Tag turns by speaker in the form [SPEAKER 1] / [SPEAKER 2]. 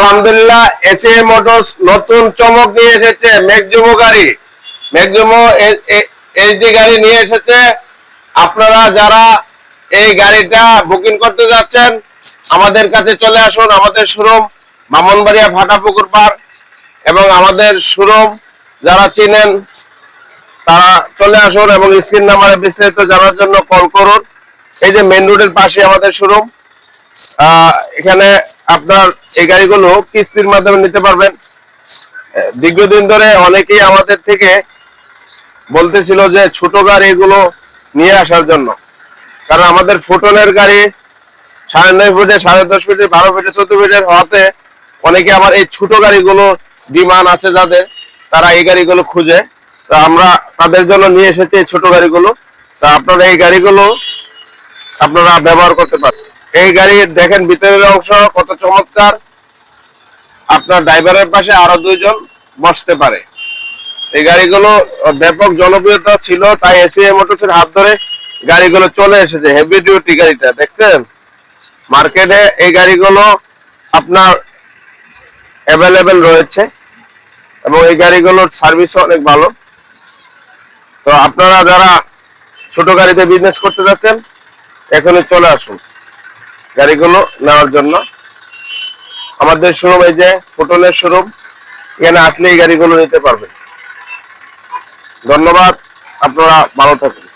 [SPEAKER 1] আলহামদুলিল্লাহ, SA motors নতুন চমক নিয়ে এসেছে। ম্যাক্সিমো গাড়ি, ম্যাক্সিমো এইচডি গাড়ি নিয়ে এসেছে। আপনারা যারা এই গাড়িটা বুকিং করতে যাচ্ছেন আমাদের কাছে চলে আসুন। আমাদের শোরুম ব্রাহ্মণবাড়িয়া ভাটাপুকুর পার, এবং আমাদের শোরুম যারা চিনেন তারা চলে আসুন এবং স্ক্রিন নাম্বারে বিস্তারিত জানার জন্য কল করুন। এই যে মেইন রোডের পাশে আমাদের শোরুম। এখানে আপনার এই গাড়িগুলো কিস্তির মাধ্যমে নিতে পারবেন। দীর্ঘদিন ধরে অনেকেই আমাদের থেকে বলতেছিল যে ছোট গাড়িগুলো নিয়ে আসার জন্য, কারণ আমাদের ফুটনের গাড়ি 9.5 ফুটে, 10.5 ফুটে, 12 ফুটে, 14 ফুটের হওয়াতে অনেকে আমার এই ছোট গাড়িগুলো ডিমান্ড আছে যাদের, তারা এই গাড়িগুলো খুঁজে। তো আমরা তাদের জন্য নিয়ে এসেছি এই ছোট গাড়িগুলো। তা আপনারা এই গাড়িগুলো আপনারা ব্যবহার করতে পারেন। এই গাড়ি দেখেন ভিতরের অংশ কত চমৎকার। আপনার ড্রাইভারের পাশে আরো 2 জন বসতে পারে। এই গাড়িগুলো ব্যাপক জনপ্রিয়তা ছিল, তাই এসএ মোটরসের হাত ধরে গাড়িগুলো চলে এসেছে। হেভি ডিউটি গাড়িটা দেখছেন মার্কেটে, এই গাড়িগুলো আপনার অ্যাভেলেবেল রয়েছে এবং এই গাড়িগুলোর সার্ভিসও অনেক ভালো। তো আপনারা যারা ছোট গাড়িতে বিজনেস করতে যাচ্ছেন এখনই চলে আসুন গাড়িগুলো নেওয়ার জন্য। আমাদের শোরুম এই যে ফুটনের শোরুম, এখানে আসলে এই গাড়িগুলো নিতে পারবেন। ধন্যবাদ, আপনারা ভালো থাকুন।